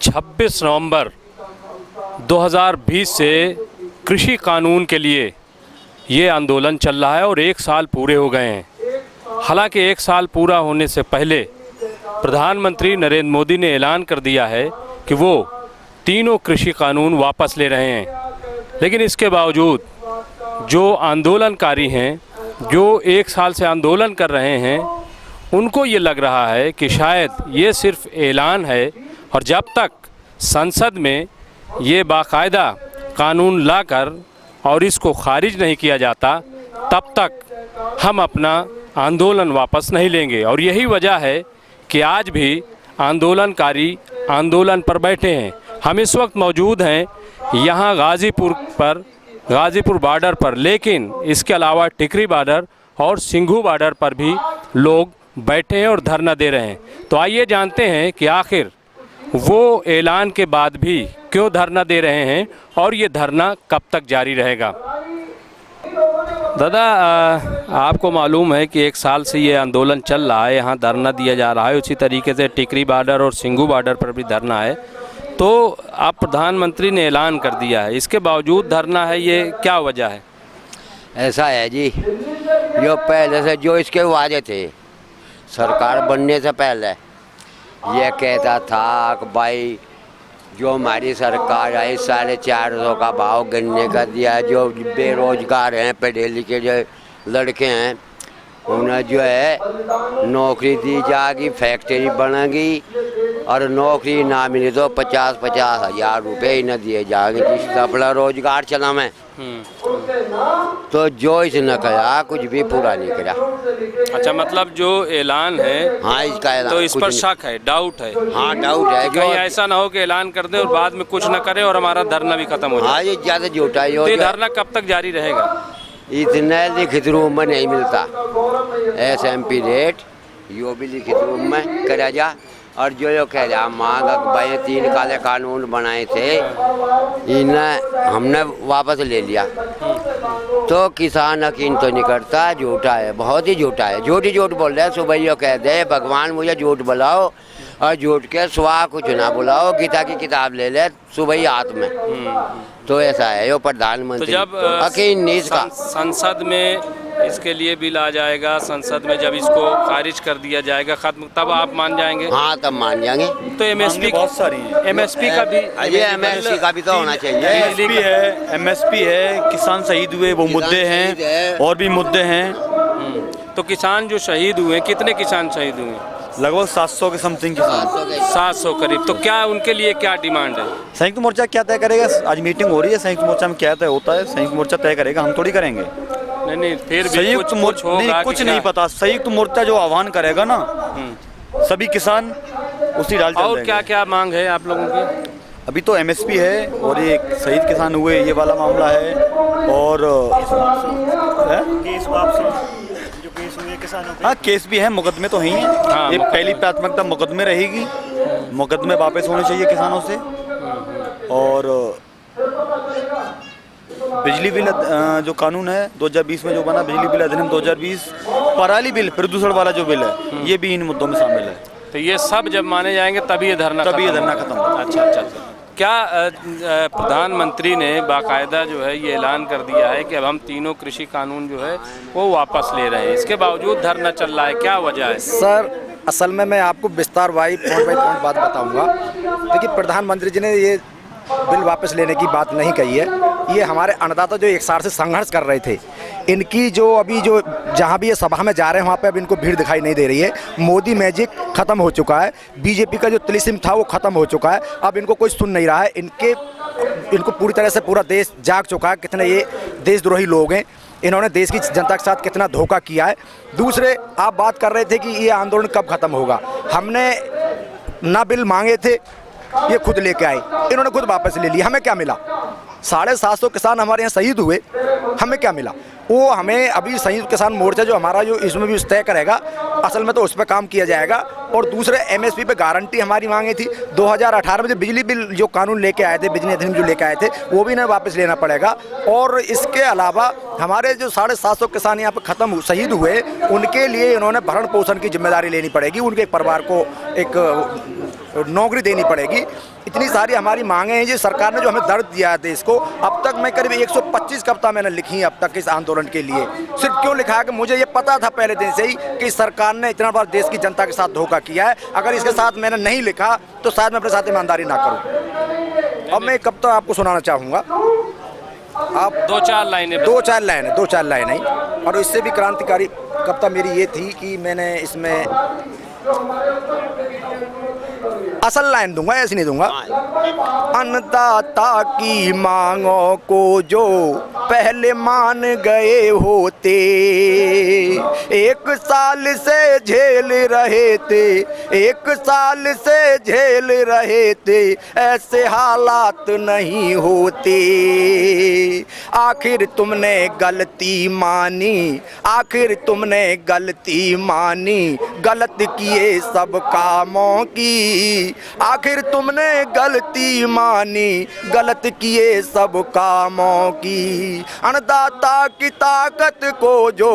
26 नवंबर 2020 से कृषि कानून के लिए ये आंदोलन चल रहा है और 1 साल पूरे हो गए हैं। हालांकि 1 साल पूरा होने से पहले प्रधानमंत्री नरेंद्र मोदी ने ऐलान कर दिया है कि वो तीनों कृषि कानून वापस ले रहे हैं, लेकिन इसके बावजूद जो आंदोलनकारी हैं, जो 1 साल से आंदोलन कर रहे हैं, उनको ये लग रहा है कि शायद ये सिर्फ ऐलान है और जब तक संसद में ये बाकायदा कानून लाकर और इसको खारिज नहीं किया जाता तब तक हम अपना आंदोलन वापस नहीं लेंगे। और यही वजह है कि आज भी आंदोलनकारी आंदोलन पर बैठे हैं। हम इस वक्त मौजूद हैं यहाँ गाज़ीपुर बॉर्डर पर, लेकिन इसके अलावा टिकरी बॉर्डर और सिंघू बॉर्डर पर भी लोग बैठे हैं और धरना दे रहे हैं। तो आइए जानते हैं कि आखिर वो ऐलान के बाद भी क्यों धरना दे रहे हैं और ये धरना कब तक जारी रहेगा। दादा, आपको मालूम है कि 1 साल से ये आंदोलन चल रहा है, यहाँ धरना दिया जा रहा है, उसी तरीके से टिकरी बॉर्डर और सिंघू बॉर्डर पर भी धरना है। तो आप प्रधानमंत्री ने ऐलान कर दिया है, इसके बावजूद धरना है, ये क्या वजह है? ऐसा है जी, जो पहले से जो इसके वादे थे सरकार बनने से पहले, ये कहता था कि भाई जो हमारी सरकार आई 450 का भाव गन्ने का दिया, जो बेरोजगार हैं, पढ़े लिखे जो लड़के हैं, उन्हें जो है नौकरी दी जाएगी, फैक्ट्री बनेगी और नौकरी ना मिले तो 50-50 हज़ार रुपये इन्हें दिए जाएंगे जिससे अपना रोजगार चला मैं। तो जो इसने कहा कुछ भी पूरा नहीं करा। अच्छा, मतलब जो ऐलान है, हाँ इसका ऐलान, तो इस पर शक है, डाउट है? हाँ डाउट है, कहीं ऐसा ना हो कि ऐलान कर दे और बाद में कुछ ना करे और हमारा धरना भी खत्म हो जाए। हाँ ये ज़्यादा झूठा है। तो ये धरना कब तक जारी रहेगा? इतने लिखित रूप में नहीं मिलता, SMP रेट यो भी लिखित रूप में करा जा। और जो कह रहा मांग भाई 3 काले कानून बनाए थे, इन्हें हमने वापस ले लिया, तो किसान यकीन तो नहीं करता। झूठा है, बहुत ही झूठा है, झूठ बोल रहे हैं। सुबह यो कह दे भगवान मुझे झूठ बुलाओ और झूठ के स्वाह कुछ ना बुलाओ, गीता की किताब ले ले सुबह ही हाथ में। तो ऐसा है यो प्रधानमंत्री। तो जब यकीन नहीं इसका संसद में इसके लिए बिल आ जाएगा, संसद में जब इसको खारिज कर दिया जाएगा खत्म, तब आप मान जाएंगे? हाँ तब मान जाएंगे। तो MSP बहुत सारी है, MSP का भी, ये MSP का भी तो होना चाहिए। MSP है, किसान शहीद हुए वो मुद्दे हैं और भी मुद्दे हैं। तो किसान जो शहीद हुए, कितने किसान शहीद हुए? लगभग 700 के समथिंग किसान, 700 करीब। तो क्या उनके लिए क्या डिमांड है? संयुक्त मोर्चा क्या तय करेगा? आज मीटिंग हो रही है, संयुक्त मोर्चा में क्या तय होता है संयुक्त मोर्चा तय करेगा, हम थोड़ी करेंगे। नहीं, फिर भी संयुक्त मोर्चा नहीं, कुछ नहीं पता। संयुक्त मोर्चा जो आह्वान करेगा ना, सभी किसान उसी डाल चल और क्या क्या मांग है आप लोगों की? अभी तो MSP है और ये शहीद किसान हुए ये वाला मामला है, और हाँ केस भी है, मुकदमे तो हैं। ये पहली प्राथमिकता मुकदमे रहेगी, मुकदमे वापस होने चाहिए किसानों से। और बिजली बिल जो कानून है 2020 में जो बना, बिजली बिल अधिनियम 2020, पराली बिल, प्रदूषण वाला जो बिल है, ये भी इन मुद्दों में शामिल है। तो ये सब जब माने जाएंगे तभी ये धरना खत्म होगा। अच्छा। क्या प्रधानमंत्री ने बाकायदा जो है ये ऐलान कर दिया है कि अब हम तीनों कृषि कानून जो है वो वापस ले रहे हैं, इसके बावजूद धरना चल रहा है, क्या वजह है? सर असल में मैं आपको विस्तार पॉइंट बाई पॉइंट बात बताऊंगा। देखिए, प्रधानमंत्री जी ने ये बिल वापस लेने की बात नहीं कही है। ये हमारे अन्नदाता जो 1 साल से संघर्ष कर रहे थे, इनकी जो अभी जो जहाँ भी ये सभा में जा रहे हैं वहाँ पे अब इनको भीड़ दिखाई नहीं दे रही है। मोदी मैजिक ख़त्म हो चुका है, बीजेपी का जो तिलिस्म था वो ख़त्म हो चुका है, अब इनको कोई सुन नहीं रहा है। इनको पूरी तरह से पूरा देश जाग चुका है, कितने ये देशद्रोही लोग हैं, इन्होंने देश की जनता के साथ कितना धोखा किया है। दूसरे, आप बात कर रहे थे कि ये आंदोलन कब ख़त्म होगा। हमने ना बिल मांगे थे, ये खुद लेके आए, इन्होंने खुद वापस ले लिया। हमें क्या मिला? 750 किसान हमारे यहाँ शहीद हुए, हमें क्या मिला? वो हमें अभी संयुक्त किसान मोर्चा जो हमारा जो इसमें भी तय करेगा, असल में तो उस पर काम किया जाएगा। और दूसरे MSP पे गारंटी हमारी मांगी थी। 2018 में जो बिजली बिल जो कानून लेके आए थे, बिजली अधिनियम जो लेके आए थे, वो भी इन्हें वापस लेना पड़ेगा। और इसके अलावा हमारे जो 750 किसान यहाँ पे ख़त्म शहीद हुए, उनके लिए इन्होंने भरण पोषण की जिम्मेदारी लेनी पड़ेगी। उनके परिवार को एक नौकरी देनी पड़ेगी। इतनी सारी हमारी मांगे हैं जी। सरकार ने जो हमें दर्द दिया है देश को, अब तक मैं करीब 125 कविता मैंने लिखी है अब तक इस आंदोलन के लिए। सिर्फ क्यों लिखा है कि मुझे ये पता था पहले दिन से ही कि सरकार ने इतना बड़ा देश की जनता के साथ धोखा किया है। अगर इसके साथ मैंने नहीं लिखा तो शायद मैं अपने साथ ईमानदारी ना करूँ। अब मैं एक कविता आपको सुनाना चाहूँगा। आप दो चार लाइनें दो चार लाइनें ही। और इससे भी क्रांतिकारी कविता मेरी ये थी कि मैंने इसमें असल लाइन दूंगा, ऐसी नहीं दूंगा। अन्नदाता की मांगों को जो पहले मान गए होते, 1 साल से झेल रहे थे, 1 साल से झेल रहे थे, ऐसे हालात नहीं होते। आखिर तुमने गलती मानी, आखिर तुमने गलती मानी, गलत किए सब कामों की। आखिर तुमने गलती मानी, गलत किए सब कामों की। अन्नदाता की ताकत को जो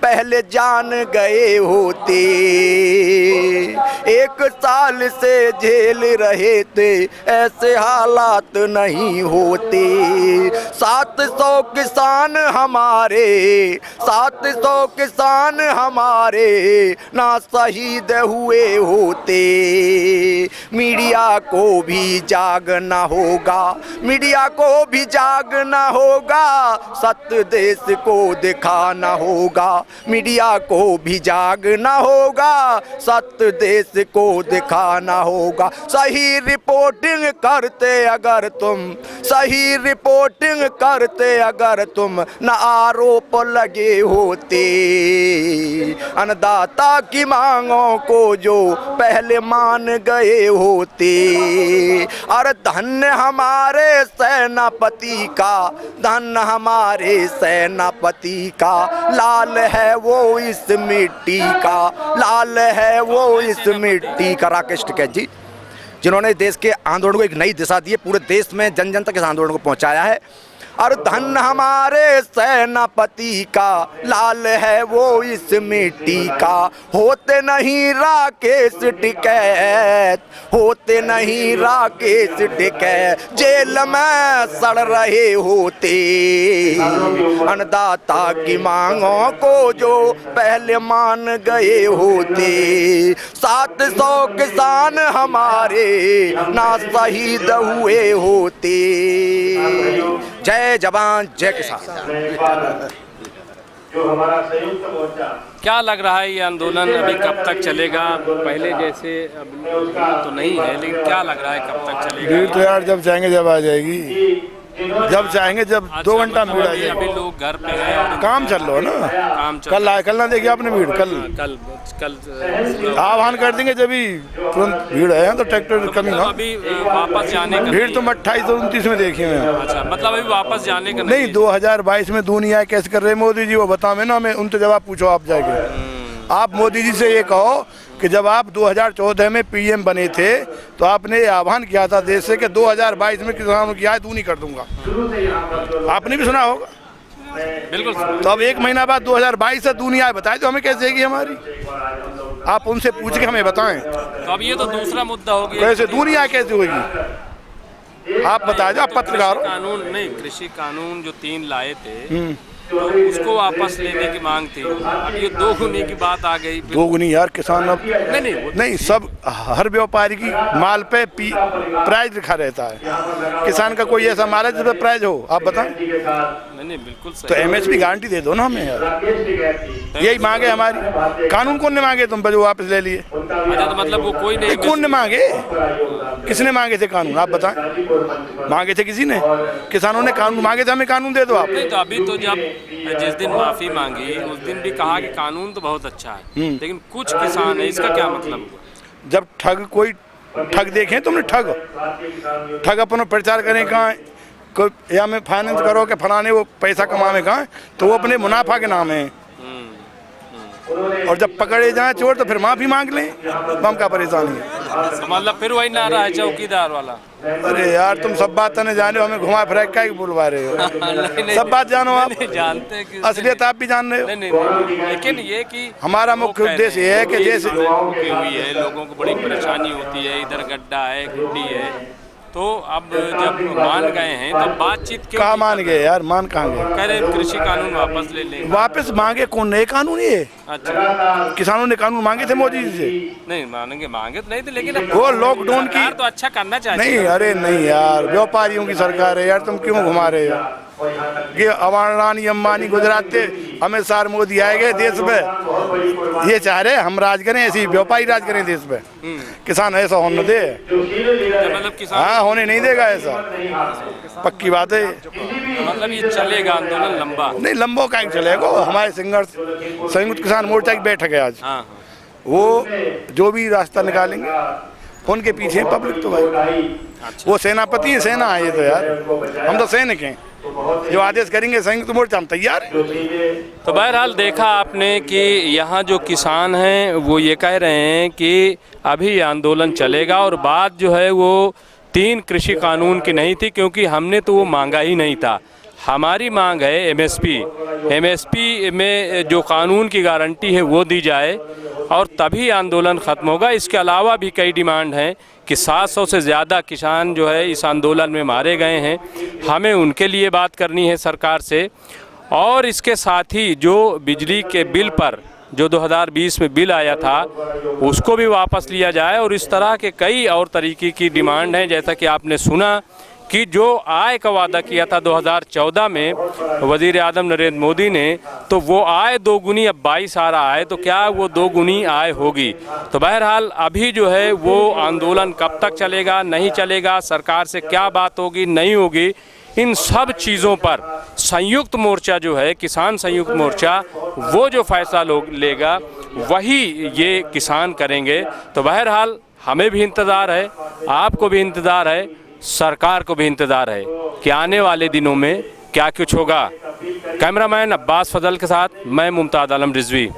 पहले जान गए होते, 1 साल से झेल रहे थे, ऐसे हालात नहीं होते। 700 किसान हमारे, 700 किसान हमारे ना शहीद हुए होते। मीडिया को भी जागना होगा, मीडिया को भी जागना होगा, सत्य देश को दिखाना होगा। मीडिया को भी जागना होगा, सत्य देश को दिखाना होगा। सही रिपोर्टिंग करते अगर तुम, सही रिपोर्टिंग करते अगर तुम, न आरोप लगे होते। अन्नदाता की मांगों को जो पहले मान गए होते। और धन्य हमारे सेनापति का, धन्य हमारे सेनापति का, लाल है वो इस मिट्टी का, लाल है वो इस मिट्टी का। राकेश टिकैत जी, जिन्होंने देश के आंदोलन को एक नई दिशा दी है, पूरे देश में जन जन तक इस आंदोलन को पहुंचाया है। और धन हमारे सेनापति का, लाल है वो इस मिट्टी का। होते नहीं राकेश टिकैत, होते नहीं राकेश टिकैत, जेल में सड़ रहे होते। अन्नदाता की मांगों को जो पहले मान गए होते। 700 किसान हमारे ना शहीद हुए होते। जय जवान जय किसान। जो हमारा संयुक्त मोर्चा, क्या लग रहा है ये आंदोलन अभी कब तक चलेगा? पहले जैसे अब तो नहीं है, लेकिन क्या लग रहा है कब तक चलेगा? भीड़ तो यार जब चाहेंगे जब आ जाएगी, जब चाहेंगे जब 2 घंटा में भीड़ आ जाएगी। अभी लोग घर पे हैं, काम चल रहा है ना, काम चल कल आए, कल ना देखिए आपने भीड़, कल आह्वान कर देंगे जब भी तुरंत भीड़ है तो ट्रैक्टर कमी मतलब ना। अभी वापस जाने का भीड़ तो 28 और 29 में देखी मैं। अच्छा, मतलब अभी वापस जाने का नहीं, 2022 में दुनिया कैसे कर रहे मोदी जी वो बताओ ना, हमें उनसे जवाब पूछो आप जाके। आप मोदी जी से ये कहो कि जब आप 2014 में पीएम बने थे तो आपने ये आह्वान किया था देश से कि 2022 में किसानों की आय दूनी कर दूंगा, आपने भी सुना होगा। बिल्कुल। तो अब 1 महीना बाद 2022 से दूनी आय बताए तो हमें कैसे होगी हमारी? आप उनसे पूछ के हमें बताएं। तो अब ये तो दूसरा मुद्दा हो गया, कैसे दूनी आय कैसे होगी? आप बताए, आप पत्रकार हो। कानून नहीं, कृषि कानून जो 3 लाए थे तो उसको वापस लेने की मांग थी। अब ये 2 गुनी की बात आ गई। 2 गुनी यार, किसान अब नहीं सब हर व्यापारी की माल पे प्राइस लिखा रहता है। किसान का कोई ऐसा माल है जिस पे प्राइस हो, आप बताएं। नहीं बिल्कुल सही। तो एमएसपी गारंटी दे दो ना हमें यार, यही मांगे हमारी। कानून कौन ने मांगे? तुम पे जो वापस ले लिए। अच्छा, तो मतलब वो कोई नहीं, कौन ने मांगे? किसने मांगे थे कानून? आप बताएं। मांगे थे किसी ने? किसानों ने कानून मांगे थे, हमें कानून दे दो आप। नहीं, तो अभी तो जब जिस दिन माफी मांगी उस दिन भी कहा कि कानून तो बहुत अच्छा है, लेकिन कुछ किसान है, इसका क्या मतलब हुआ? जब कोई ठग देखें तुमने, ठग अपना प्रचार करें कहाँ, कोई या में फाइनेंस करो कि फलाने वो पैसा कमाने कहाँ, तो वो अपने मुनाफा के नाम है। और जब पकड़े जाए चोर तो फिर माफी मांग लें, हम क्या परेशानी है? मतलब फिर वही नारा है चौकीदार वाला। अरे यार तुम सब बात नहीं जाने हो, हमें घुमा फिरा के बुलवा रहे हो। नहीं, सब बात जानो आप, नहीं, जानते हैं कि असलियत आप भी जान रहे हो। नहीं, नहीं, नहीं, लेकिन ये कि हमारा मुख्य उद्देश्य ये है कि जैसे रुकी हुई है, लोगों को बड़ी परेशानी होती है, इधर गड्ढा है, गुड्डी है, तो अब जब मान गए हैं तो बातचीत क्यों कहाँ नहीं मान कर गए यार, मान कहाँ गए? कह रहे कृषि कानून वापस ले लें। वापस मांगे कौन? नए कानून ये अच्छा, किसानों ने कानून मांगे थे मोदी जी से। नहीं मांगे तो नहीं थे, लेकिन अब वो लॉकडाउन की सरकार तो अच्छा करना चाहिए। नहीं, अरे नहीं यार, व्यापारियों की सरकार है यार, तुम क्यों घुमा रहे हो? ये अडानी अंबानी गुजरात थे, अमित शाह मोदी आए गए देश पे, ये चाह रहे हम राज करें, ऐसी व्यापारी राज करें देश पे। किसान ऐसा होने दे, मतलब किसान हाँ होने नहीं देगा ऐसा, पक्की बात है। मतलब ये चलेगा आंदोलन लंबा। नहीं लंबो का चलेगा, हमारे संयुक्त किसान मोर्चा की बैठक है आज, हाँ, वो जो भी रास्ता निकालेंगे उनके पीछे पब्लिक तो भाई, वो सेनापति है, सेना है ये तो यार, हम तो सैनिक हैं, जो आदेश करेंगे संयुक्त मोर्चा हम तैयार हैं। तो बहरहाल देखा आपने कि यहाँ जो किसान हैं वो ये कह रहे हैं कि अभी ये आंदोलन चलेगा और बात जो है वो 3 कृषि कानून की नहीं थी, क्योंकि हमने तो वो मांगा ही नहीं था। हमारी मांग है एमएसपी में जो कानून की गारंटी है वो दी जाए और तभी आंदोलन ख़त्म होगा। इसके अलावा भी कई डिमांड हैं कि 700 से ज़्यादा किसान जो है इस आंदोलन में मारे गए हैं, हमें उनके लिए बात करनी है सरकार से। और इसके साथ ही जो बिजली के बिल पर जो 2020 में बिल आया था उसको भी वापस लिया जाए, और इस तरह के कई और तरीके की डिमांड हैं। जैसा कि आपने सुना कि जो आय का वादा किया था 2014 में वज़ीर आज़म नरेंद्र मोदी ने, तो वो आय 2 गुनी अब 22 आ रहा है, तो क्या वो 2 गुनी आय होगी? तो बहरहाल अभी जो है वो आंदोलन कब तक चलेगा, नहीं चलेगा, सरकार से क्या बात होगी, नहीं होगी, इन सब चीज़ों पर संयुक्त मोर्चा जो है, किसान संयुक्त मोर्चा, वो जो फैसला लेगा वही ये किसान करेंगे। तो बहरहाल हमें भी इंतज़ार है, आपको भी इंतज़ार है, सरकार को भी इंतज़ार है कि आने वाले दिनों में क्या कुछ होगा। कैमरामैन अब्बास फजल के साथ मैं मुमताज़ आलम रिजवी।